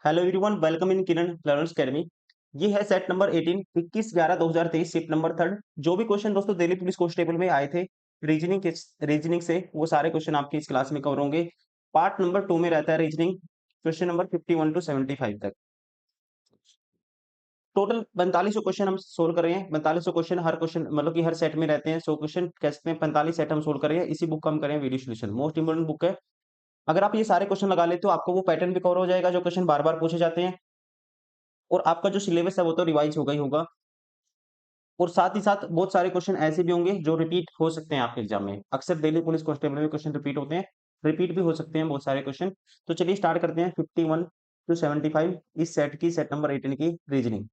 Hello everyone, welcome in Kiran learners academy. ये है set number 18 21/11/2023 shift number third. जो भी क्वेश्चन दोस्तों दिल्ली पुलिस कांस्टेबल में आए थे रीजनिंग से वो सारे क्वेश्चन आपके इस क्लास में कवर होंगे। पार्ट नंबर 2 में रहता है रीजनिंग, क्वेश्चन नंबर 51 टू 75 तक। टोटल 4500 क्वेश्चन हम सोल्व कर रहे हैं। 4500 क्वेश्चन हर क्वेश्चन मतलब कि हर सेट में रहते हैं। 100 क्वेश्चन कह सकते हैं, 45 सेट हम सोल्व कर रहे हैं। इसी बुक का हम करें video solution, most important book है। अगर आप ये सारे क्वेश्चन लगा लेते हो आपको वो पैटर्न भी कवर हो जाएगा जो क्वेश्चन बार बार पूछे जाते हैं, और आपका जो सिलेबस है वो तो रिवाइज होगा ही होगा। और साथ ही साथ बहुत सारे क्वेश्चन ऐसे भी होंगे जो रिपीट हो सकते हैं आपके एग्जाम में। अक्सर दिल्ली पुलिस कांस्टेबल में क्वेश्चन रिपीट होते हैं, रिपीट भी हो सकते हैं बहुत सारे क्वेश्चन। तो चलिए स्टार्ट करते हैं 51 टू 75 इस सेट की, सेट नंबर 18 की रीजनिंग।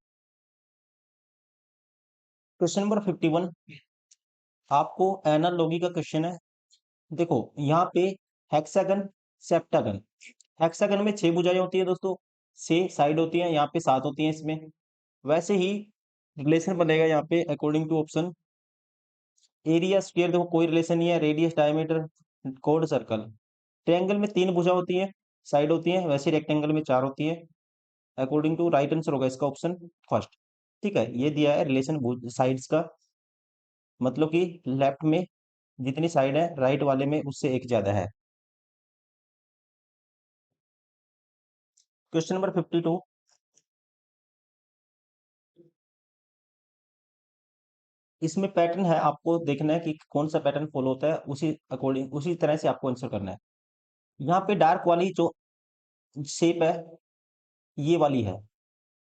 क्वेश्चन नंबर 51 आपको एनालॉजी का क्वेश्चन है। देखो यहाँ पे हेक्सागन, सेप्टागन। हेक्सागन में 6 भुजाएं होती है दोस्तों, 6 साइड होती हैं, यहाँ पे 7 होती हैं इसमें। वैसे ही रिलेशन बनेगा यहाँ पे according to option. Area square देखो कोई रिलेशन नहीं है, रेडियस डायमीटर कोड सर्कल। ट्रायंगल में 3 भुजा होती है, साइड होती है, वैसे रेक्टेंगल में 4 होती है। अकॉर्डिंग टू राइट आंसर होगा इसका ऑप्शन फर्स्ट। ठीक है, ये दिया है रिलेशन साइड्स का, मतलब कि लेफ्ट में जितनी साइड है राइट वाले में उससे एक ज्यादा है। क्वेश्चन नंबर 52, इसमें पैटर्न है, आपको देखना है कि कौन सा पैटर्न फॉलो होता है, उसी अकॉर्डिंग उसी तरह से आपको आंसर करना है। यहाँ पे डार्क वाली जो शेप है ये वाली है।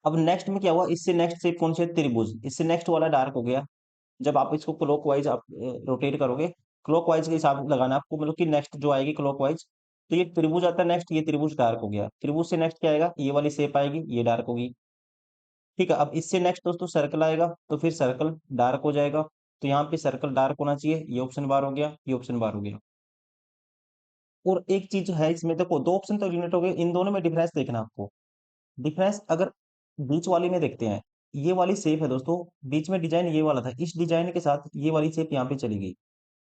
अब नेक्स्ट में क्या हुआ, इससे नेक्स्ट शेप कौन सी है, त्रिभुज। इससे नेक्स्ट वाला डार्क हो गया। जब आप इसको क्लॉकवाइज आप रोटेट करोगे, क्लॉकवाइज के हिसाब से लगाना आपको, मतलब कि नेक्स्ट जो आएगी क्लॉकवाइज, तो ये त्रिभुज आता है नेक्स्ट, ये त्रिभुज डार्क हो गया। त्रिभुज से नेक्स्ट क्या आएगा, ये वाली शेप आएगी, ये डार्क होगी। ठीक है, अब इससे नेक्स्ट दोस्तों सर्कल आएगा, तो फिर सर्कल डार्क हो जाएगा। तो यहाँ पे सर्कल डार्क होना चाहिए, ये ऑप्शन बार हो गया, ये ऑप्शन बार हो गया। और एक चीज है इसमें, देखो दो ऑप्शन तो एलिमिनेट हो गए, इन दोनों में डिफरेंस देखना आपको। डिफरेंस अगर बीच वाली में देखते हैं, ये वाली शेप है दोस्तों, बीच में डिजाइन ये वाला था, इस डिजाइन के साथ ये वाली शेप यहाँ पे चली गई।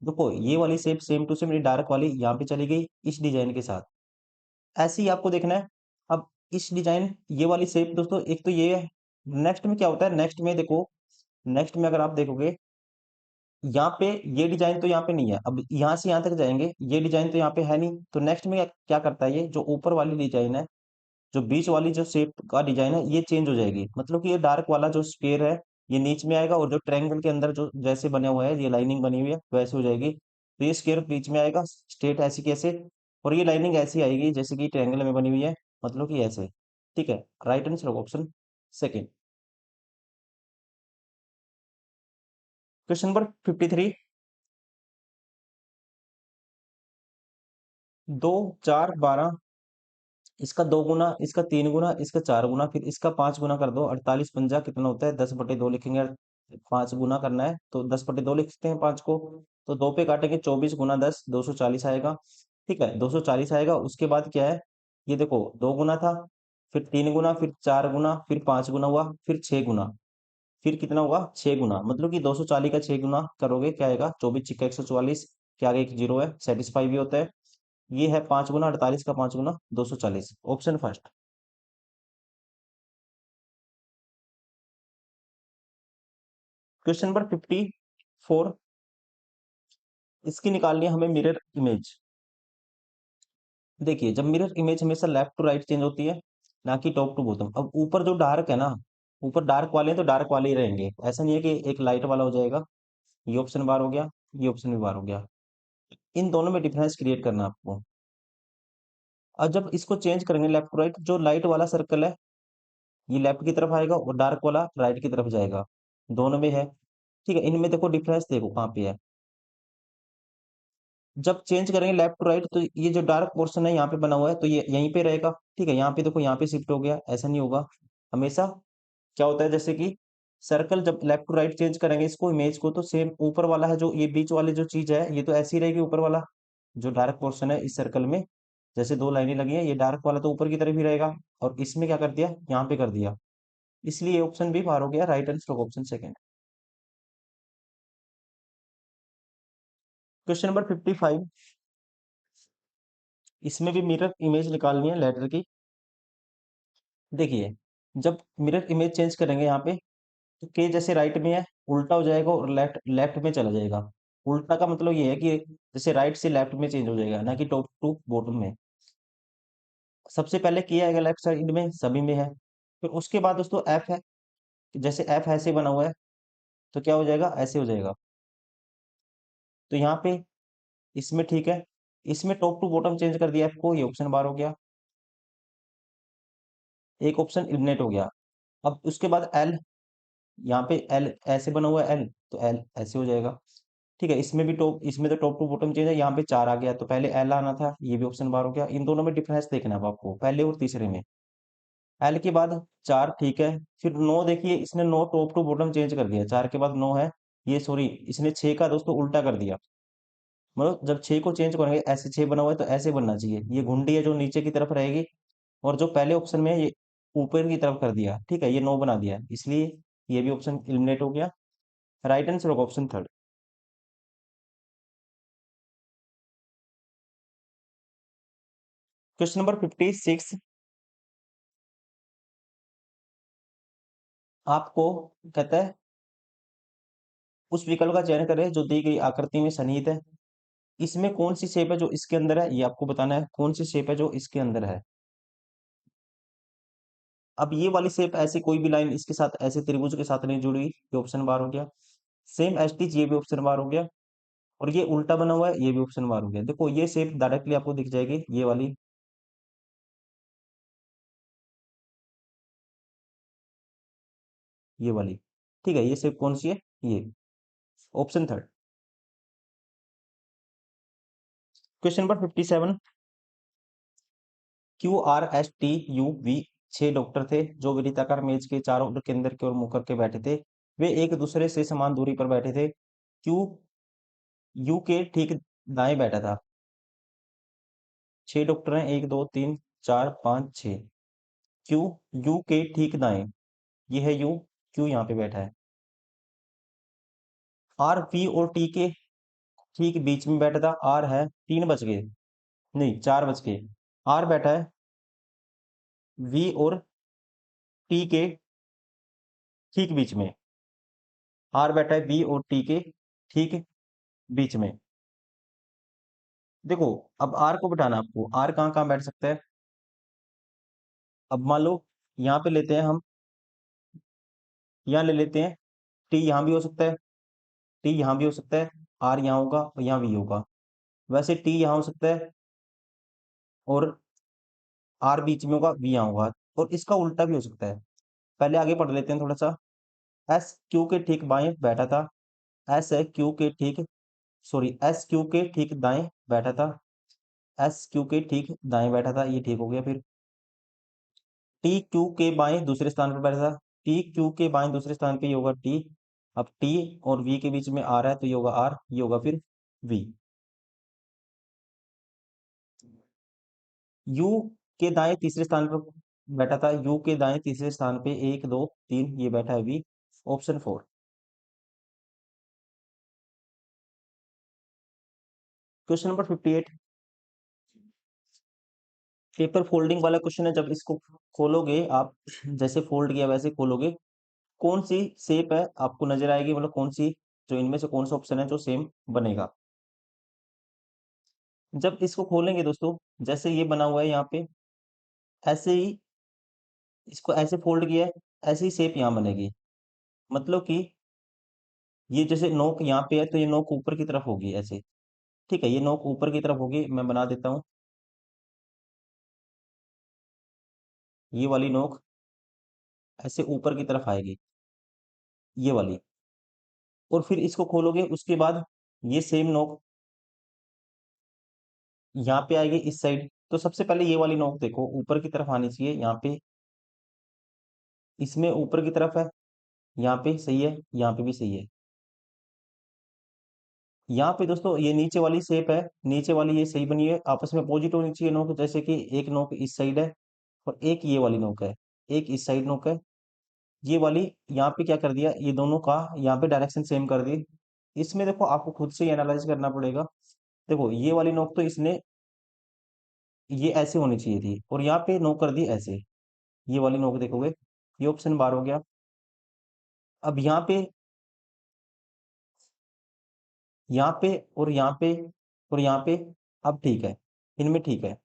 देखो ये वाली shape same to same dark वाली यहाँ पे चली गई इस डिजाइन के साथ। ऐसे ही आपको देखना है। अब इस डिजाइन ये वाली शेप दोस्तों, एक तो ये है। नेक्स्ट में क्या होता है, नेक्स्ट में देखो, नेक्स्ट में अगर आप देखोगे यहाँ पे ये डिजाइन तो यहाँ पे नहीं है। अब यहाँ से यहाँ तक जाएंगे, ये डिजाइन तो यहाँ पे है नहीं, तो नेक्स्ट में क्या करता है, ये जो ऊपर वाली डिजाइन है, जो बीच वाली जो शेप का डिजाइन है ये चेंज हो जाएगी। मतलब कि ये डार्क वाला जो स्क्वायर है ये नीच में आएगा, और जो ट्रायंगल के अंदर जो जैसे बना हुआ है ये लाइनिंग बनी हुई है वैसे हो जाएगी। तो ये स्क्वायर बीच में आएगा स्ट्रेट ऐसी कैसे, और ये लाइनिंग ऐसी आएगी जैसे कि ट्रायंगल में बनी हुई है, मतलब कि ऐसे। ठीक है, राइट आंसर होगा ऑप्शन सेकेंड। क्वेश्चन नंबर 53, 2 4 12, इसका 2 गुना, इसका 3 गुना, इसका 4 गुना, फिर इसका 5 गुना कर दो। 48 पंजा कितना होता है, 10/2 लिखेंगे। 5 गुना करना है तो 10/2 लिखते हैं 5 को। तो 2 पे काटेंगे, 24 गुना 10 240 आएगा। ठीक है, 240 आएगा। उसके बाद क्या है, ये देखो 2 गुना था, फिर 3 गुना, फिर 4 गुना, फिर 5 गुना हुआ, फिर 6 गुना, फिर कितना हुआ 6 गुना। मतलब कि 240 का 6 गुना करोगे क्या आएगा, 24 × 144 के आगे एक जीरो है, सेटिस्फाई भी होता है। ये है 5 गुना, 48 का 5 गुना 240, ऑप्शन फर्स्ट। क्वेश्चन नंबर 54, इसकी निकालनी है हमें मिरर इमेज। देखिए जब मिरर इमेज हमेशा लेफ्ट टू राइट चेंज होती है, ना कि टॉप टू बॉटम। अब ऊपर जो डार्क है ना, ऊपर डार्क वाले हैं तो डार्क वाले ही रहेंगे, ऐसा नहीं है कि एक लाइट वाला हो जाएगा। ये ऑप्शन बार हो गया, ये ऑप्शन भी बार हो गया। इन दोनों में डिफरेंस क्रिएट करना है आपको। और जब इसको चेंज करेंगे लेफ्ट टू राइट, जो लाइट वाला सर्कल है ये लेफ्ट की तरफ आएगा और डार्क वाला राइट की तरफ जाएगा, दोनों में है। ठीक है, इनमें देखो डिफरेंस देखो कहाँ पे है। जब चेंज करेंगे लेफ्ट टू राइट तो ये जो डार्क पोर्शन है यहाँ पे बना हुआ है तो ये यहीं पे रहेगा। ठीक है, यहाँ पे देखो यहाँ पे शिफ्ट हो गया, ऐसा नहीं होगा हमेशा। क्या होता है, जैसे कि सर्कल जब लेफ्ट टू राइट चेंज करेंगे इसको इमेज को, तो सेम ऊपर वाला है जो ये बीच वाली जो चीज है ये तो ऐसी ही रहेगी। ऊपर वाला जो डार्क पोर्शन है इस सर्कल में, जैसे 2 लाइनें लगी हैं, ये डार्क वाला तो ऊपर की तरफ ही रहेगा, और इसमें क्या कर दिया, यहाँ पे कर दिया। इसलिए ऑप्शन भी बाहर हो गया, right answer option second. Question number 55, इसमें भी मिरर इमेज निकालनी है लेटर की। देखिए, जब मिरर इमेज चेंज करेंगे यहाँ पे, तो के जैसे राइट में है, उल्टा हो जाएगा और लेफ्ट लेफ्ट में चला जाएगा। उल्टा का मतलब ये है कि जैसे राइट से लेफ्ट में चेंज हो जाएगा, ना कि टॉप टू बॉटम में। सबसे पहले के आएगा लेफ्ट साइड में, सभी में है। फिर उसके बाद दोस्तों एफ है, जैसे एफ ऐसे बना हुआ है, तो क्या हो जाएगा, ऐसे हो जाएगा। तो यहाँ पे इसमें ठीक है, इसमें टॉप टू बॉटम चेंज कर दिया एफ को, ये ऑप्शन बार हो गया, एक ऑप्शन एलिमिनेट हो गया। अब उसके बाद एल, यहाँ पे एल ऐसे बना हुआ है एल, तो एल ऐसे हो जाएगा। ठीक है, इसमें भी टॉप, इसमें तो टॉप टू बॉटम चेंज है, यहाँ पे चार आ गया, तो पहले एल आना था, ये भी ऑप्शन बार हो गया। इन दोनों में डिफरेंस देखना है अब आपको, पहले और तीसरे में। एल के बाद चार, ठीक है। फिर नो, देखिए इसने नो टॉप टू बॉटम चेंज कर दिया, चार के बाद नो है। ये सॉरी, इसने छह का दोस्तों उल्टा कर दिया। मतलब जब छह को चेंज करेंगे, ऐसे छह बना हुआ है तो ऐसे बनना चाहिए, ये घुंडी है जो नीचे की तरफ रहेगी, और जो पहले ऑप्शन में है ये ऊपर की तरफ कर दिया। ठीक है, ये नो बना दिया, इसलिए ये भी ऑप्शन एलिमिनेट हो गया। राइट आंसर होगा ऑप्शन थर्ड। क्वेश्चन नंबर 56, आपको कहता है उस विकल्प का चयन करें जो दी गई आकृति में सन्निहित है। इसमें कौन सी शेप है जो इसके अंदर है, ये आपको बताना है, कौन सी शेप है जो इसके अंदर है। अब ये वाली शेप, ऐसे कोई भी लाइन इसके साथ ऐसे त्रिभुज के साथ नहीं जुड़ी, ये ऑप्शन बार हो गया। सेम एसटीज, ये भी ऑप्शन बार हो गया। और ये उल्टा बना हुआ है, ये भी ऑप्शन बार हो गया। देखो ये शेप डायरेक्टली आपको दिख जाएगी, ये वाली, ये वाली। ठीक है, ये शेप कौन सी है, ये option third. Question number 57, QRSTUV, छह डॉक्टर थे जो वृत्ताकार मेज के चारों ओर केंद्र की ओर मुंह करके बैठे थे। वे एक दूसरे से समान दूरी पर बैठे थे। क्यू यू के ठीक दाएं बैठा था। छह डॉक्टर हैं, एक दो तीन चार पाँच छह। क्यू यू के ठीक दाएं, ये है यू, क्यू यहाँ पे बैठा है। आर पी और टी के ठीक बीच में बैठा था, आर है, तीन बच गए, नहीं चार बच गए। आर बैठा है वी और टी के ठीक बीच में, आर बैठा है बी और टी के ठीक बीच में। देखो, अब आर को बिठाना है आपको, आर कहाँ कहाँ बैठ सकता है। अब मान लो यहाँ पे लेते हैं हम, यहाँ ले लेते हैं, टी यहाँ भी हो सकता है, टी यहाँ भी हो सकता है, आर यहाँ होगा और यहाँ वी होगा। वैसे टी यहाँ हो सकता है और आर बीच में होगा, वी यहाँ होगा। और इसका उल्टा भी हो सकता है। पहले आगे पढ़ लेते हैं थोड़ा सा। एस क्यू के ठीक बाएं बैठा था, एस है क्यू के ठीक, सॉरी एस क्यू के ठीक दाएं बैठा था, एस क्यू के ठीक दाएं बैठा था, ये ठीक हो गया। फिर टी क्यू के बाएं दूसरे स्थान पर बैठा था, टी क्यू के बाएं दूसरे स्थान पे ये होगा टी। अब टी और वी के बीच में आर है, तो ये होगा आर, ये होगा फिर वी। यू के दाएं तीसरे स्थान पर बैठा था, यू के दाएं तीसरे स्थान पे एक दो तीन, ये बैठा है V, option four. Question number 58, paper folding वाला क्वेश्चन है। जब इसको खोलोगे आप, जैसे फोल्ड किया वैसे खोलोगे, कौन सी शेप है आपको नजर आएगी, मतलब कौन सी, जो इनमें से कौन सा ऑप्शन है जो सेम बनेगा। जब इसको खोलेंगे दोस्तों, जैसे ये बना हुआ है यहाँ पे, ऐसे ही इसको ऐसे फोल्ड किया है, ऐसी ही शेप यहाँ बनेगी। मतलब कि ये जैसे नोक यहाँ पे है, तो ये नोक ऊपर की तरफ होगी ऐसे। ठीक है, ये नोक ऊपर की तरफ होगी, मैं बना देता हूँ। ये वाली नोक ऐसे ऊपर की तरफ आएगी, ये वाली। और फिर इसको खोलोगे, उसके बाद ये सेम नोक यहाँ पे आएगी इस साइड। तो सबसे पहले ये वाली नोक देखो ऊपर की तरफ आनी चाहिए, यहाँ पे इसमें ऊपर की तरफ है, यहाँ पे सही है, यहाँ पे भी सही है। यहाँ पे दोस्तों ये नीचे वाली शेप है, नीचे वाली ये सही बनी है, आपस में अपोजिट होनी चाहिए नोक, जैसे कि एक नोक इस साइड है और एक ये वाली नोक है, एक इस साइड नोक है। ये वाली यहाँ पे क्या कर दिया, ये दोनों का यहाँ पे डायरेक्शन सेम कर दी। इसमें देखो आपको खुद से एनालाइज करना पड़ेगा। देखो ये वाली नोक तो इसने ये ऐसे होनी चाहिए थी, और यहाँ पे नोक कर दी ऐसे। ये वाली नोक देखोगे, ये ऑप्शन बार हो गया। अब यहाँ पे और यहाँ पे और यहाँ पे, अब ठीक है, इनमें ठीक है।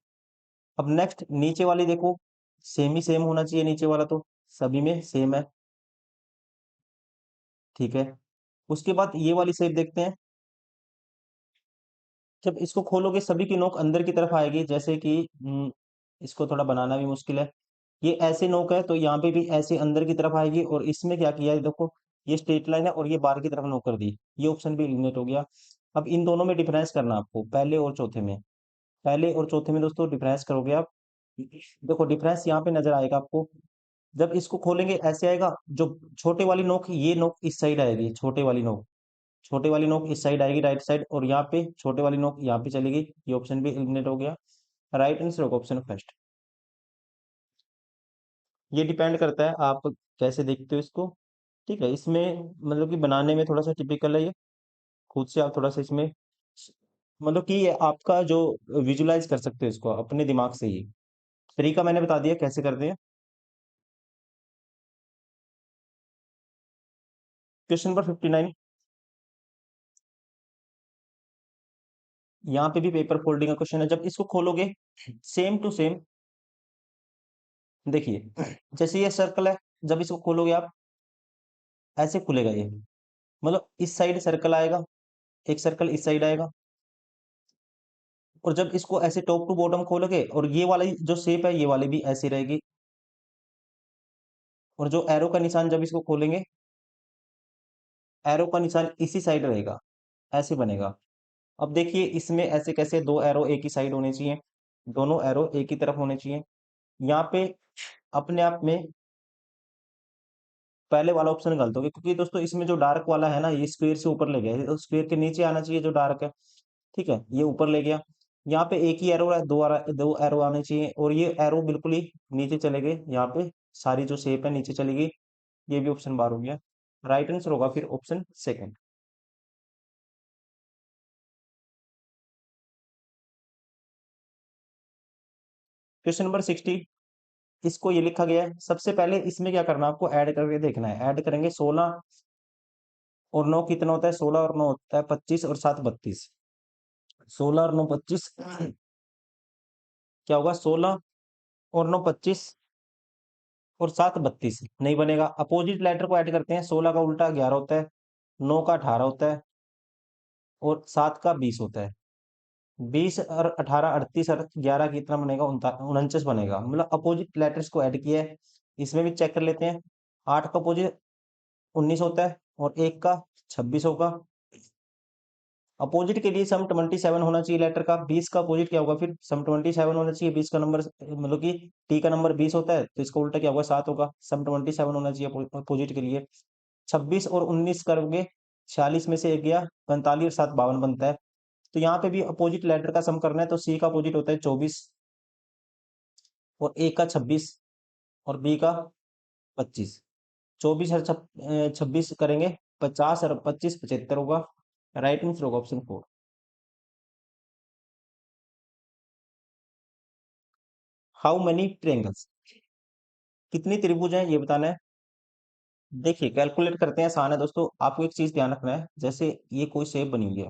अब नेक्स्ट नीचे वाली देखो, सेम ही सेम होना चाहिए नीचे वाला, तो सभी में सेम है, ठीक है। उसके बाद ये वाली शेप देखते हैं। जब इसको खोलोगे सभी की नोक अंदर की तरफ आएगी, जैसे कि इसको थोड़ा बनाना भी मुश्किल है। ये ऐसे नोक है तो यहाँ पे भी ऐसे अंदर की तरफ आएगी, और इसमें क्या किया है देखो, ये स्ट्रेट लाइन है और ये बाहर की तरफ नोक कर दी, ये ऑप्शन भी एलिमिनेट हो गया। अब इन दोनों में डिफरेंस करना आपको, पहले और चौथे में। पहले और चौथे में दोस्तों डिफरेंस करोगे आप, देखो डिफरेंस यहाँ पे नजर आएगा आपको। जब इसको खोलेंगे ऐसे आएगा, जो छोटे वाली नोक, ये नोक इस साइड आएगी, छोटे वाली नोक इस साइड आएगी राइट साइड, और यहाँ पे छोटे वाली नोक यहाँ पे चलेगी, ये ऑप्शन भी एलिमिनेट हो गया। राइट आंसर होगा ऑप्शन फर्स्ट। ये डिपेंड करता है आप कैसे देखते हो इसको, ठीक है। इसमें मतलब कि बनाने में थोड़ा सा टिपिकल है ये, खुद से आप थोड़ा सा इसमें मतलब कि ये आपका जो विजुलाइज कर सकते हो इसको अपने दिमाग से ही। तरीका मैंने बता दिया कैसे करते हैं। क्वेश्चन नंबर 59, यहाँ पे भी पेपर फोल्डिंग का क्वेश्चन है। जब इसको खोलोगे सेम टू सेम, देखिए जैसे ये सर्कल है, जब इसको खोलोगे आप ऐसे खुलेगा ये, मतलब इस साइड सर्कल आएगा, एक सर्कल इस साइड आएगा, और जब इसको ऐसे टॉप टू बॉटम खोलोगे, और ये वाली जो शेप है ये वाली भी ऐसी रहेगी, और जो एरो का निशान जब इसको खोलेंगे, एरो का निशान इसी साइड रहेगा, ऐसे बनेगा। अब देखिए इसमें ऐसे कैसे, दो एरो एक ही साइड होने चाहिए, दोनों एरो एक ही तरफ होने चाहिए। यहाँ पे अपने आप में पहले वाला ऑप्शन गलत हो गया, क्योंकि दोस्तों इसमें जो डार्क वाला है ना, ये स्क्वायर से ऊपर ले गया, तो स्क्वायर के नीचे आना चाहिए जो डार्क है, ठीक है, ये ऊपर ले गया। यहाँ पे एक ही एरो है, दो एरो आने चाहिए, और ये एरो बिल्कुल ही नीचे चले गए, यहाँ पे सारी जो शेप है नीचे चली गई, ये भी ऑप्शन बार हो गया। राइट आंसर होगा फिर ऑप्शन सेकंड। क्वेश्चन नंबर 60, इसको ये लिखा गया है, सबसे पहले इसमें क्या करना है आपको, ऐड करके देखना है। ऐड करेंगे 16 और 9 कितना होता है, 16 और 9 होता है 25, और 7 32। 16 और 9 25, क्या होगा, 16 और 9 25 और 7 32, नहीं बनेगा। अपोजिट लेटर को ऐड करते हैं, 16 का उल्टा 11 होता है, 9 का 18 होता है, और 7 का 20 होता है। 20 और 18 38 और 11 कितना बनेगा, 49 बनेगा, मतलब अपोजिट लेटर्स को ऐड किया है। इसमें भी चेक कर लेते हैं, 8 का अपोजिट 19 होता है, और 1 का 26 होगा। अपोजिट के लिए सम 27 होना चाहिए लेटर का। 20 का अपोजिट क्या होगा, फिर सम 27 होना चाहिए। 20 का नंबर मतलब कि टी का नंबर 20 होता है, तो इसका उल्टा क्या होगा, 7 होगा। सम 27 होना चाहिए अपोजिट के लिए। 26 और 19 करोगे, 46 में से एक गया, 45 और 7 52 बनता है। तो यहाँ पे भी अपोजिट लेटर का सम करना है, तो सी का अपोजिट होता है 24, और ए का 26, और बी का 25। 24 और 26 करेंगे, 50 और 25 75 होगा। राइट आंसर होगा ऑप्शन 4। हाउ मेनी ट्रेंगल्स, कितनी त्रिभुज हैं ये बताना है। देखिए कैलकुलेट करते हैं, आसान है दोस्तों। आपको एक चीज ध्यान रखना है, जैसे ये कोई शेप बनी हुई है,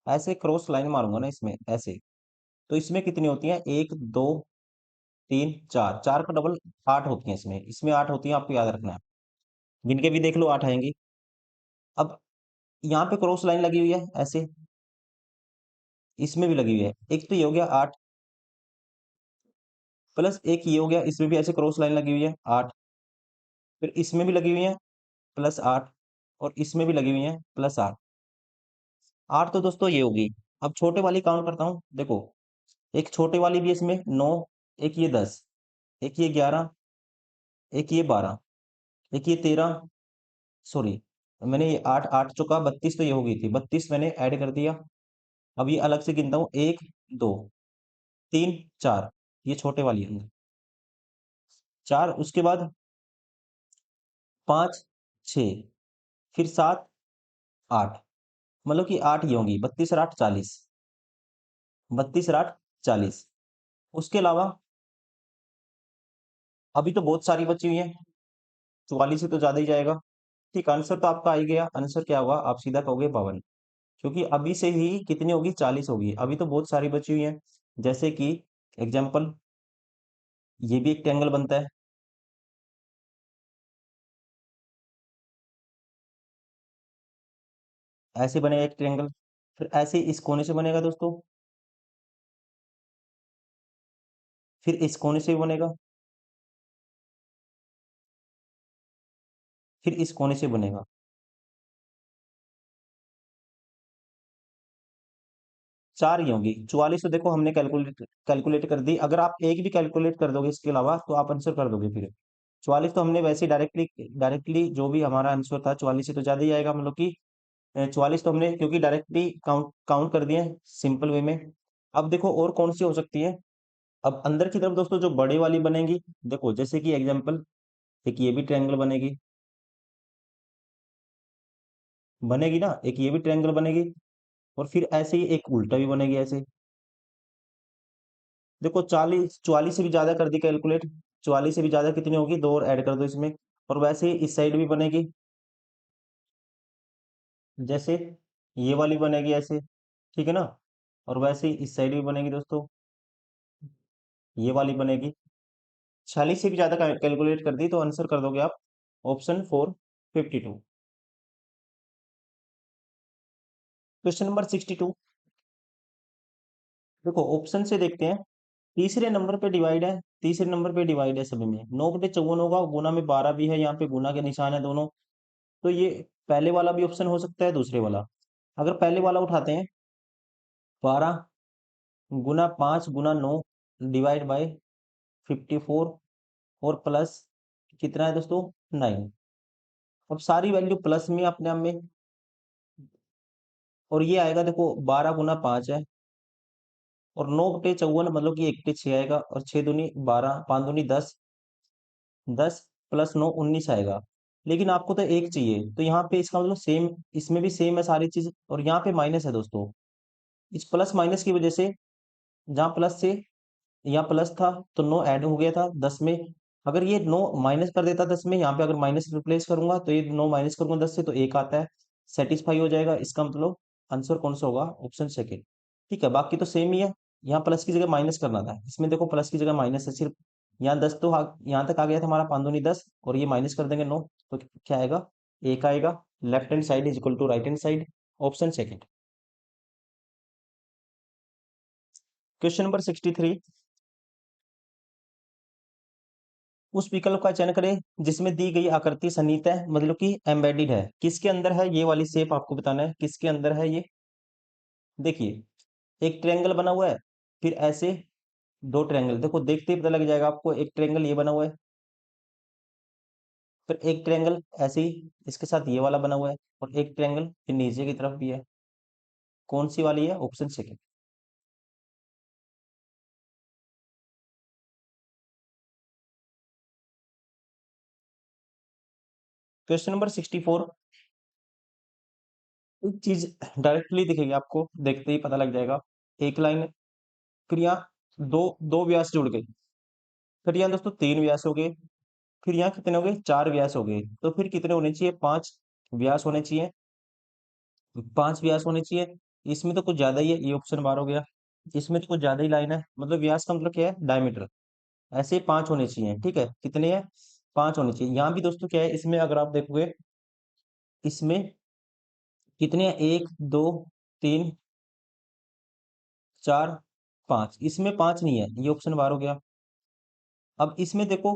ऐसे क्रॉस लाइन मारूंगा ना इसमें ऐसे, तो इसमें कितनी होती है, एक दो तीन चार, चार का डबल 8 होती है, इसमें इसमें 8 होती है, आपको याद रखना है। गिन के भी देख लो, 8 आएंगी। अब यहाँ पे क्रॉस लाइन लगी हुई है ऐसे, इसमें भी लगी हुई है, एक तो ये हो गया 8, प्लस एक ये हो गया, इसमें भी ऐसे क्रॉस लाइन लगी हुई है 8, फिर इसमें भी लगी हुई है प्लस 8, और इसमें भी लगी हुई है प्लस 8। 8 तो दोस्तों ये होगी। अब छोटे वाली काउंट करता हूँ, देखो एक छोटे वाली भी है इसमें 9, एक ये 10, एक ये 11, एक ये 12, एक ये 13, सॉरी मैंने ये 8 8 चुका 32, तो ये हो गई थी 32, मैंने ऐड कर दिया। अब ये अलग से गिनता हूँ, एक दो तीन चार, ये छोटे वाली है, चार, उसके बाद 5 6, फिर 7 8, मतलब कि 8 ये होंगी, 32 और 8 40, 32 और 8 40। उसके अलावा अभी तो बहुत सारी बची हुई है, 44 से तो ज्यादा ही जाएगा। ठीक, आंसर तो आपका आ ही गया। आंसर क्या होगा, आप सीधा कहोगे 52, क्योंकि अभी से ही कितनी होगी, 40 होगी। अभी तो बहुत सारी बची हुई है। जैसे कि एग्जाम्पल, ये भी एक ट्रायंगल बनता है, ऐसे बनेगा एक ट्रायंगल। फिर ऐसे इस कोने से बनेगा दोस्तों, फिर इस कोने से भी बनेगा, फिर इस कोने से बनेगा। चार ही होंगी, 44 तो देखो हमने कैलकुलेट कैलकुलेट कर दी। अगर आप एक भी कैलकुलेट कर दोगे इसके अलावा तो आप आंसर कर दोगे फिर। 44 तो हमने वैसे डायरेक्टली डायरेक्टली जो भी हमारा आंसर था 44 से तो ज्यादा ही आएगा, मतलब कि 44 तो हमने क्योंकि डायरेक्टली काउंट काउंट कर दिए सिंपल वे में। अब देखो और कौन सी हो सकती है। अब अंदर की तरफ दोस्तों जो बड़े वाली बनेगी, देखो जैसे कि एग्जांपल, एक ये भी ट्रायंगल बनेगी, बनेगी ना, एक ये भी ट्रायंगल बनेगी। और फिर ऐसे ही एक उल्टा भी बनेगी ऐसे। देखो 44 से भी ज्यादा कर दी कैलकुलेट, 44 से भी ज्यादा कितनी होगी, दो और ऐड कर दो इसमें। और वैसे ही इस साइड भी बनेगी, जैसे ये वाली बनेगी ऐसे, ठीक है ना। और वैसे ही इस साइड भी बनेगी दोस्तों, ये वाली बनेगी। 46 से भी ज्यादा कैलकुलेट कर दी तो आंसर कर दोगे आप ऑप्शन 4, 52। क्वेश्चन नंबर 62, देखो ऑप्शन से देखते हैं। तीसरे नंबर पे डिवाइड है, तीसरे नंबर पे डिवाइड है सभी में, 9/54 होगा, गुना में 12 भी है, यहाँ पे गुना के निशान है दोनों। तो ये पहले वाला भी ऑप्शन हो सकता है, दूसरे वाला। अगर पहले वाला उठाते हैं, 12 गुना 5 गुना 9 डिवाइड बाय 54, और प्लस कितना है दोस्तों, 9। अब सारी वैल्यू प्लस में अपने आप में, और ये आएगा देखो 12 गुना 5 है, और 9/54 मतलब कि 1/6 आएगा, और 6 दूनी 12, 5 दूनी 10, 10 + 9 19 आएगा। लेकिन आपको तो एक चाहिए, तो यहाँ पे इसका मतलब सेम, इसमें भी सेम है सारी चीज, और यहाँ पे माइनस है दोस्तों। इस प्लस माइनस की वजह से, जहाँ प्लस से यहाँ प्लस था तो 9 ऐड हो गया था 10 में। अगर ये 9 माइनस कर देता 10 में, यहाँ पे अगर माइनस रिप्लेस करूंगा तो ये 9 माइनस करूंगा 10 से तो 1 आता है, सेटिस्फाई हो जाएगा। इसका मतलब आंसर कौन सा होगा, ऑप्शन सेकेंड। ठीक है, बाकी तो सेम ही है। यहाँ प्लस की जगह माइनस करना था, इसमें देखो प्लस की जगह माइनस है सिर्फ। यहाँ 10 तो यहाँ तक आ गया था हमारा, 5 दूनी 10, और ये माइनस कर देंगे 9, तो क्या आएगा, 1 आएगा। Left hand side is equal to right hand side, option second. Question number 63, उस विकल्प का चयन करें जिसमें दी गई आकृति सन्निहित है, मतलब कि एम्बेडेड है। किसके अंदर है ये वाली शेप, आपको बताना है किसके अंदर है ये। देखिए, एक ट्रायंगल बना हुआ है, फिर ऐसे दो ट्रायंगल, देखो देखते ही पता लग जाएगा आपको। एक ट्रायंगल ये बना हुआ है, फिर एक ट्रायंगल ऐसे ही इसके साथ ये वाला बना हुआ है, और एक ट्रायंगल फिर नीचे की तरफ भी है। कौन सी वाली है, ऑप्शन सेकेंड। क्वेश्चन नंबर 64, एक चीज डायरेक्टली दिखेगी आपको, देखते ही पता लग जाएगा। एक लाइन, फिर यहाँ दो दो व्यास जुड़ गए, फिर यहाँ दोस्तों 3 व्यास हो गए, फिर यहाँ कितने हो गए, 4 व्यास हो गए। तो फिर कितने होने चाहिए, 5 व्यास होने चाहिए, 5 व्यास होने चाहिए। इसमें तो कुछ ज्यादा ही है, ये ऑप्शन बार हो गया। इसमें तो कुछ ज्यादा ही लाइन है, मतलब व्यास का मतलब क्या है, डायमीटर। ऐसे 5 होने चाहिए, ठीक है, कितने हैं, 5 होने चाहिए। यहाँ भी दोस्तों क्या है, इसमें अगर आप देखोगे, इसमें कितने हैं, 1 2 3 4 5, इसमें 5 नहीं है, ये ऑप्शन बार हो गया। अब इसमें देखो,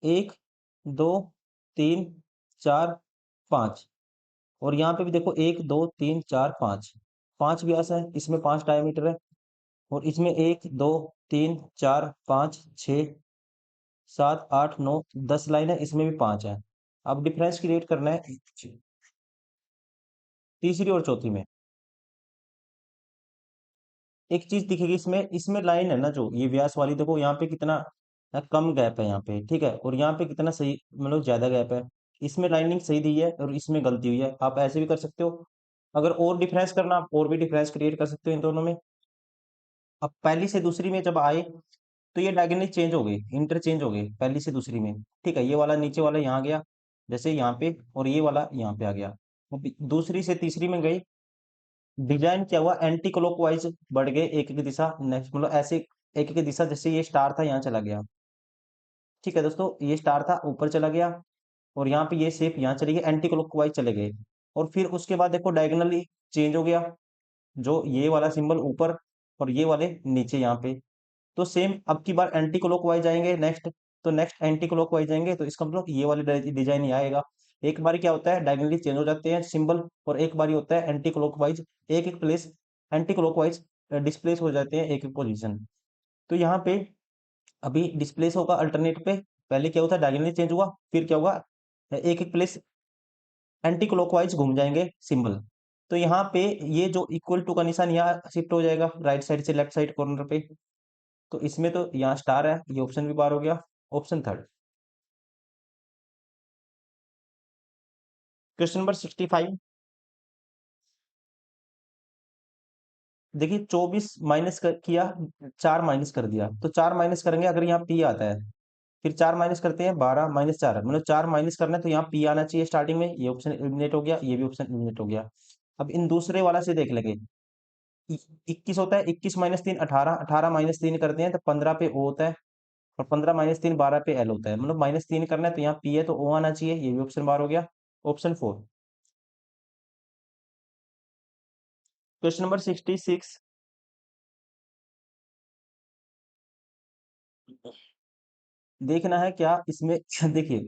1 2 3 4 5, और यहाँ पे भी देखो 1 2 3 4 5, 5 व्यास है, इसमें 5 डायमीटर है। और इसमें 1 2 3 4 5 6 7 8 9 10 लाइन है, इसमें भी 5 है। अब डिफरेंस क्रिएट करना है तीसरी और चौथी में। एक चीज दिखेगी इसमें, इसमें लाइन है ना जो ये व्यास वाली, देखो यहाँ पे कितना कम गैप है यहाँ पे, ठीक है, और यहाँ पे कितना सही, मतलब ज्यादा गैप है। इसमें लाइनिंग सही दी है और इसमें गलती हुई है, आप ऐसे भी कर सकते हो। अगर और डिफरेंस करना, आप और भी डिफरेंस क्रिएट कर सकते हो इन दोनों में। अब पहली से दूसरी में जब आए, तो ये डायगोनली चेंज हो गई, इंटरचेंज हो गई पहली से दूसरी में। ठीक है, ये वाला नीचे वाला यहाँ गया, जैसे यहाँ पे, और ये वाला यहाँ पे आ गया। अब दूसरी से तीसरी में गई, डिजाइन क्या हुआ, एंटी क्लॉकवाइज बढ़ गए, एक एक दिशा नेक्स्ट, मतलब ऐसे एक एक दिशा, जैसे ये स्टार था यहाँ चला गया। ठीक है दोस्तों, ये स्टार था ऊपर चला गया, और यहाँ पे ये शेप यहाँ चली गई, एंटी क्लॉकवाइज चले गए। और फिर उसके बाद देखो डायगोनली चेंज हो गया, जो ये वाला सिंबल ऊपर और ये वाले नीचे यहाँ पे। तो सेम अब की बार एंटी क्लॉकवाइज आएंगे नेक्स्ट, तो नेक्स्ट एंटी क्लॉकवाइज आएंगे, तो इसका मतलब ये वाले डिजाइन ही आएगा। एक बार क्या होता है, डायगोनली चेंज हो जाते हैं सिंबल, और एक बार होता है एंटी क्लॉकवाइज, एक एक प्लेस एंटी क्लॉकवाइज डिस्प्लेस हो जाते हैं एक एक पोजीशन। तो यहाँ पे अभी डिस्प्लेस होगा अल्टरनेट पे, पहले क्या होता है डायगोनली चेंज हुआ, फिर क्या हुआ, एक एक प्लेस एंटी क्लॉकवाइज घूम जाएंगे सिंबल। तो यहाँ पे ये जो इक्वल टू का निशान यहाँ शिफ्ट हो जाएगा राइट साइड से लेफ्ट साइड कॉर्नर पे। तो इसमें तो यहाँ स्टार है, ये ऑप्शन भी बार हो गया, ऑप्शन थर्ड। Question number 65। देखिए 24 माइनस किया, 4 माइनस कर दिया, तो 4 माइनस करेंगे, अगर यहाँ पी आता है, फिर 4 माइनस करते हैं, 12 माइनस 4, मतलब 4 माइनस करना है, तो यहाँ पी आना चाहिए स्टार्टिंग में, ये ऑप्शन एलिमिनेट हो गया, ये भी ऑप्शन एलिमिनेट हो गया। अब इन दूसरे वाला से देख लेंगे, 21 होता है, 21 - 3 18, 18 -3 करते हैं तो 15 पे ओ होता है, और 15 - 3 12 पे एल होता है, मतलब -3 करना है, तो यहाँ पी है तो ओ आना चाहिए, ये भी ऑप्शन बार हो गया, ऑप्शन फोर। Question number 66। देखना है क्या इसमें देखिए,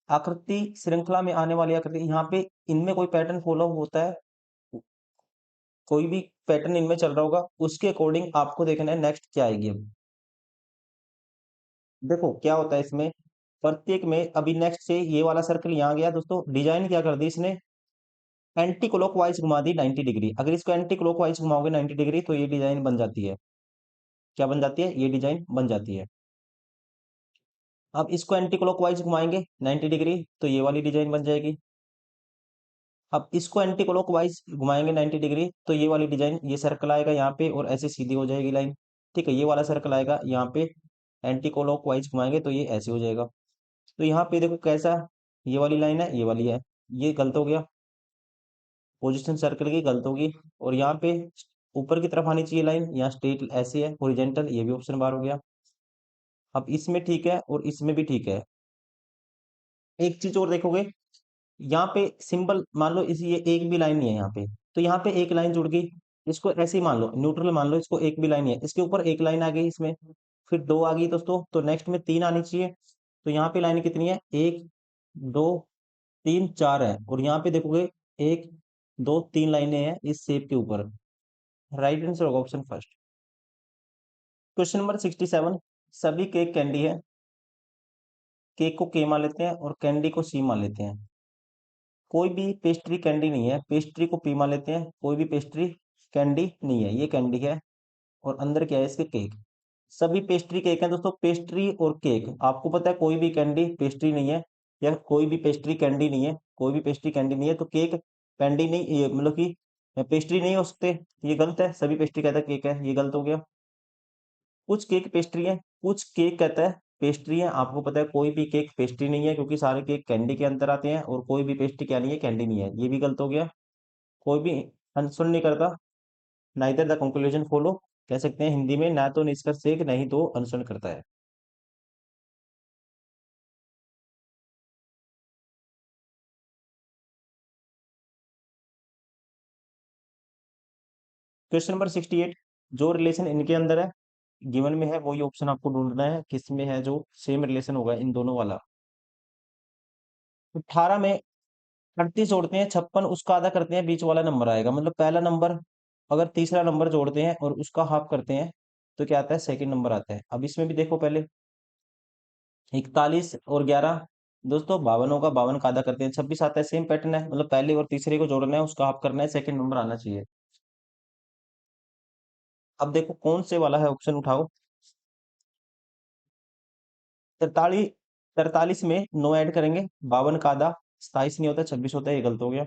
आकृति श्रृंखला में आने वाली आकृति, यहाँ पे इनमें कोई पैटर्न फॉलो होता है, कोई भी पैटर्न इनमें चल रहा होगा, उसके अकॉर्डिंग आपको देखना है नेक्स्ट क्या आएगी। अब देखो क्या होता है इसमें, प्रत्येक में अभी नेक्स्ट से ये वाला सर्कल यहाँ गया दोस्तों, डिजाइन क्या कर दी इसने, एंटी क्लॉकवाइज घुमा दी 90 डिग्री। अगर इसको एंटी क्लॉकवाइज घुमाओगे 90 डिग्री, तो ये डिजाइन बन जाती है, क्या बन जाती है, ये डिजाइन बन जाती है। अब इसको एंटी क्लॉकवाइज घुमाएंगे 90 डिग्री, तो ये वाली डिजाइन बन जाएगी। अब इसको एंटी क्लॉकवाइज घुमाएंगे 90 डिग्री, तो ये वाली डिजाइन, ये सर्कल आएगा यहाँ पे और ऐसे सीधी हो जाएगी लाइन। ठीक है, ये वाला सर्कल आएगा यहाँ पे, एंटी क्लॉकवाइज घुमाएंगे तो ये ऐसे हो जाएगा। तो यहाँ पे देखो कैसा, ये वाली लाइन है, ये वाली है, ये गलत हो गया, पोजीशन सर्कल की गलत होगी। और यहाँ पे ऊपर की तरफ आनी चाहिए लाइन, यहाँ स्ट्रेट ऐसे है हॉरिजॉन्टल, ये भी ऑप्शन बार हो गया। अब इसमें ठीक है और इसमें भी ठीक है। एक चीज और देखोगे, यहाँ पे सिंबल मान लो इस, ये एक भी लाइन नहीं है यहाँ पे, तो यहाँ पे एक लाइन जुड़ गई, इसको ऐसे ही मान लो न्यूट्रल मान लो, इसको एक भी लाइन नहीं है, इसके ऊपर एक लाइन आ गई इसमें, फिर दो आ गई दोस्तों, तो नेक्स्ट में तीन आनी चाहिए। तो यहाँ पे लाइन कितनी है, एक, दो, तीन, चार है, और यहाँ पे देखोगे एक, दो, तीन लाइनें हैं इस शेप के ऊपर। राइट आंसर होगा ऑप्शन फर्स्ट। Question number 67। सभी केक कैंडी है, केक को के मान लेते हैं और कैंडी को सी मान लेते हैं। कोई भी पेस्ट्री कैंडी नहीं है, पेस्ट्री को पी मान लेते हैं, कोई भी पेस्ट्री कैंडी नहीं है, ये कैंडी है, और अंदर क्या है इसके, केक। सभी पेस्ट्री केक हैं दोस्तों, पेस्ट्री और केक, आपको पता है कोई भी कैंडी पेस्ट्री नहीं है, या कोई भी पेस्ट्री कैंडी नहीं है, कोई भी पेस्ट्री कैंडी नहीं है, तो केक कैंडी नहीं, ये मतलब कि पेस्ट्री नहीं हो सकते, ये गलत है, सभी पेस्ट्री कहता है केक है, ये गलत हो गया। कुछ केक पेस्ट्री है, कुछ केक कहता है पेस्ट्री है, आपको पता है कोई भी केक पेस्ट्री नहीं है, क्योंकि सारे केक कैंडी के अंदर आते हैं, और कोई भी पेस्ट्री क्या नहीं है, कैंडी नहीं है, ये भी गलत हो गया। कोई भी अनुसरण नहीं करता, नाइदर द कंक्लूजन फॉलो, कह सकते हैं हिंदी में, ना तो निष्कर्ष एक, नहीं तो अनुसरण करता है। Question number 68। जो रिलेशन इनके अंदर है, गिवन में है, वही ऑप्शन आपको ढूंढना है किस में है जो सेम रिलेशन होगा इन दोनों वाला। 18 में 38 जोड़ते हैं, 56 उसका आधा करते हैं, बीच वाला नंबर आएगा, मतलब पहला नंबर अगर तीसरा नंबर जोड़ते हैं और उसका हाफ करते हैं, तो क्या आता है, सेकंड नंबर आता है। अब इसमें भी देखो पहले, 41 और 11 दोस्तों 52 होगा, 52 का आधा करते हैं, 26 आता है, सेम पैटर्न है, मतलब पहले और तीसरे को जोड़ना है, उसका हाफ करना है, सेकंड नंबर आना चाहिए। अब देखो कौन से वाला है ऑप्शन उठाओ। 43, 43 में 9 ऐड करेंगे, 52 का आधा 27 नहीं होता, 26 होता है, ये गलत हो गया।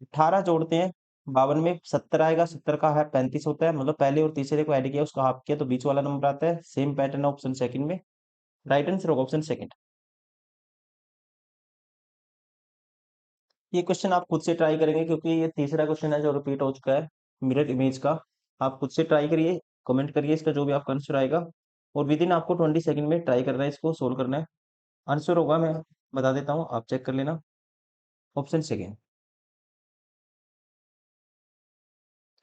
18 जोड़ते हैं, 52 में 70 आएगा, 70 का है 35 होता है, मतलब पहले और तीसरे को ऐड किया उसका हाफ किया तो बीच वाला नंबर आता है। सेम पैटर्न है ऑप्शन सेकंड में। राइट आंसर होगा ऑप्शन सेकंड। ये क्वेश्चन आप खुद से ट्राई करेंगे क्योंकि ये तीसरा क्वेश्चन है जो रिपीट हो चुका है मिरर इमेज का। आप खुद से ट्राई करिए, कमेंट करिए इसका जो भी आपका आंसर आएगा, और विद इन आपको 20 सेकंड में ट्राई करना है, इसको सोल्व करना है। आंसर होगा, मैं बता देता हूँ, आप चेक कर लेना। Option second.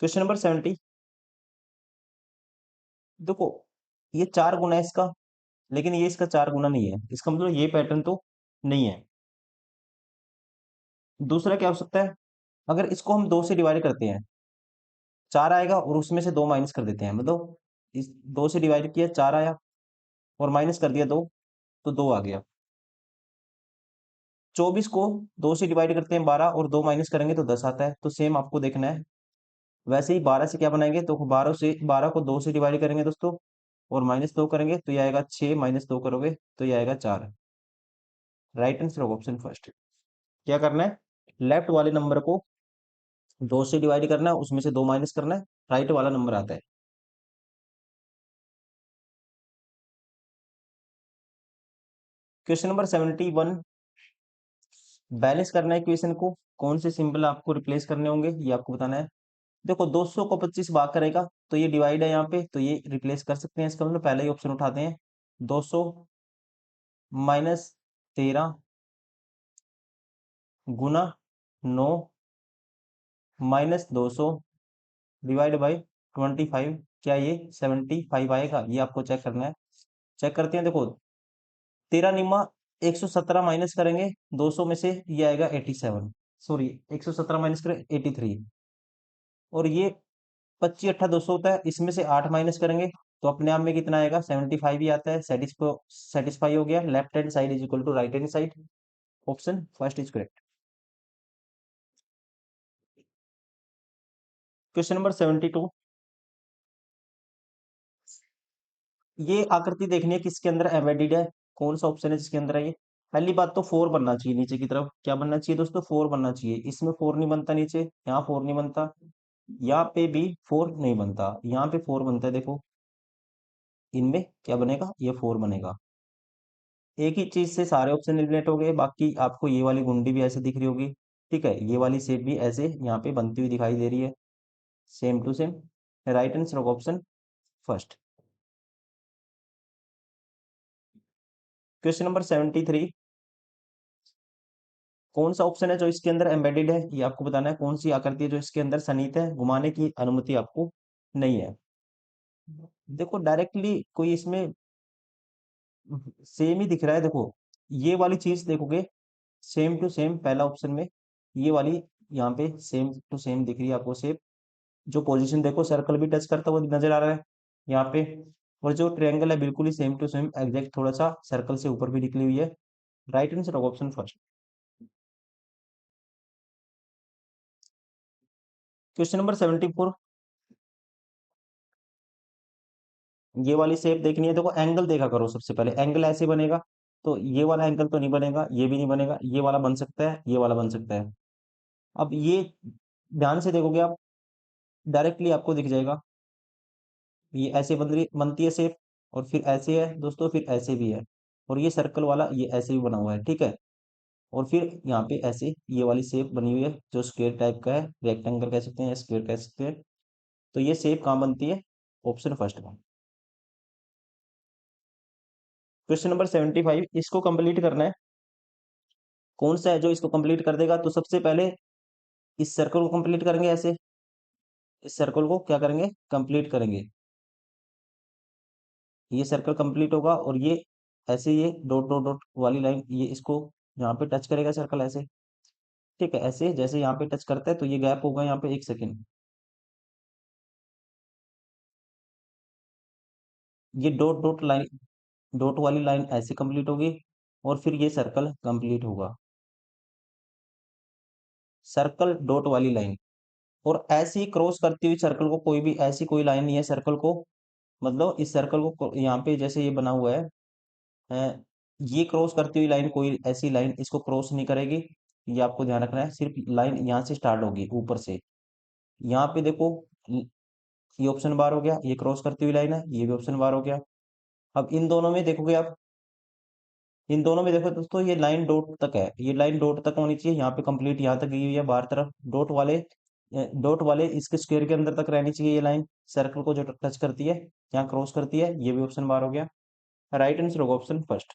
Question number 70। देखो, ये 4 गुना है इसका, लेकिन ये इसका 4 गुना नहीं है, इसका मतलब ये पैटर्न तो नहीं है। दूसरा क्या हो सकता है, अगर इसको हम 2 से डिवाइड करते हैं, 4 आएगा और उसमें से 2 माइनस कर देते हैं, मतलब इस 2 से डिवाइड किया 4 आया और माइनस कर दिया 2, तो 2 आ गया। 24 को 2 से डिवाइड करते हैं 12 और 2 माइनस करेंगे तो 10 आता है, तो सेम आपको देखना है। वैसे ही 12 से क्या बनाएंगे, तो 12 को 2 से डिवाइड करेंगे दोस्तों, और -2 करेंगे तो ये आएगा 6, -2 करोगे तो ये आएगा 4। राइट आंसर होगा ऑप्शन फर्स्ट। क्या करना है, लेफ्ट वाले नंबर को 2 से डिवाइड करना है, उसमें से 2 माइनस करना है, राइट वाला नंबर आता है। Question number 71। बैलेंस करना है इक्वेशन को, कौन से सिंबल आपको रिप्लेस करने होंगे ये आपको बताना है। देखो, 200 को 25 भाग करेगा तो ये डिवाइड है यहाँ पे, तो ये रिप्लेस कर सकते हैं, इसका मतलब पहला ही ऑप्शन उठाते हैं। 200 -13 गुना 9 -200 डिवाइड बाई 25। क्या ये 75 आएगा, ये आपको चेक करना है। चेक करते हैं, देखो 13 निम्मा 117 माइनस करेंगे 200 में से, ये आएगा 87, सॉरी 117 माइनस करें 83, और ये 25 × 8 = 200 होता है, इसमें से 8 माइनस करेंगे तो अपने आप में कितना आएगा, 75 ही आता है। सेटिस्फाई हो गया, left hand side is equal to right hand side. Option first is correct. Question number 72। ये आकृति देखनी है किसके अंदर एम्बेडेड है, कौन सा ऑप्शन है जिसके अंदर है ये। पहली बात तो 4 बनना चाहिए, नीचे की तरफ क्या बनना चाहिए दोस्तों, 4 बनना चाहिए। इसमें 4 नहीं बनता, नीचे यहाँ 4 नहीं बनता, यहाँ पे भी 4 नहीं बनता, यहाँ पे 4 बनता है। देखो इनमें क्या बनेगा, ये 4 बनेगा। एक ही चीज से सारे ऑप्शन एलिमिनेट हो गए, बाकी आपको ये वाली गुंडी भी ऐसे दिख रही होगी, ठीक है, ये वाली शेप भी ऐसे यहाँ पे बनती हुई दिखाई दे रही है, same to same. Right answer होगा ऑप्शन फर्स्ट। Question number 73। कौन सा ऑप्शन है जो इसके अंदर एम्बेडेड है, ये आपको बताना है। कौन सी आकृति है जो इसके अंदर सन्निहित है, घुमाने की अनुमति आपको नहीं है। देखो डायरेक्टली कोई इसमें सेम ही दिख रहा है, देखो ये वाली चीज देखोगे, सेम टू सेम पहला ऑप्शन में ये वाली, यहाँ पे सेम टू सेम दिख रही है आपको शेप। जो पोजीशन देखो, सर्कल भी टच करता हुआ नजर आ रहा है यहाँ पे, और जो ट्रायंगल है बिल्कुल ही सेम टू सेम एग्जैक्ट, थोड़ा सा सर्कल से ऊपर भी निकली हुई है। राइट आंसर होगा ऑप्शन फर्स्ट। Question number 74। ये वाली शेप देखनी है, देखो एंगल देखा करो सबसे पहले, एंगल ऐसे बनेगा, तो ये वाला एंगल तो नहीं बनेगा, ये भी नहीं बनेगा, ये वाला बन सकता है, ये वाला बन सकता है। अब ये ध्यान से देखोगे आप, डायरेक्टली आपको दिख जाएगा, ये ऐसे बनती है शेप, और फिर ऐसे है दोस्तों, फिर ऐसे भी है, और ये सर्कल वाला ये ऐसे भी बना हुआ है, ठीक है। और फिर यहाँ पे ऐसे ये वाली शेप बनी हुई है जो स्क्वायर टाइप का है, रेक्टेंगल कह सकते हैं या स्क्वायर कह सकते हैं। तो ये शेप कहाँ बनती है, ऑप्शन फर्स्ट में। क्वेश्चन नंबर 75, इसको कंप्लीट करना है। कौन सा है जो इसको कंप्लीट कर देगा, तो सबसे पहले इस सर्कल को कंप्लीट करेंगे ऐसे, इस सर्कल को क्या करेंगे, कंप्लीट करेंगे। ये सर्कल कंप्लीट होगा, और ये ऐसे, ये डॉट डॉट डॉट वाली लाइन ये इसको यहाँ पे टच करेगा सर्कल ऐसे, ठीक है, ऐसे जैसे यहाँ पे टच करता है तो ये गैप होगा यहाँ पे 1 सेकेंड। ये डॉट डॉट लाइन, डॉट वाली लाइन ऐसे कंप्लीट होगी, और फिर ये सर्कल कंप्लीट होगा, सर्कल डॉट वाली लाइन। और ऐसी क्रॉस करती हुई सर्कल को, कोई भी ऐसी कोई लाइन नहीं है सर्कल को, मतलब इस सर्कल को यहाँ पे जैसे ये बना हुआ है, अ, ये क्रॉस करती हुई लाइन, कोई ऐसी लाइन इसको क्रॉस नहीं करेगी। ये आपको ध्यान रखना है, सिर्फ लाइन यहाँ से स्टार्ट होगी ऊपर से, यहाँ पे देखो, ये ऑप्शन बार हो गया, ये क्रॉस करती हुई लाइन है, ये भी ऑप्शन बार हो गया। अब इन दोनों में देखोगे आप, इन दोनों में देखो दोस्तों, ये लाइन डॉट तक है, ये लाइन डॉट तक होनी चाहिए, यहाँ पे कंप्लीट यहाँ तक गई हुई है बाहर तरफ, डॉट वाले इसके स्क्वायर के अंदर तक रहनी चाहिए ये लाइन, सर्कल को जो टच करती है, यहाँ क्रॉस करती है, ये भी ऑप्शन बार हो गया। राइट आंसर होगा ऑप्शन फर्स्ट।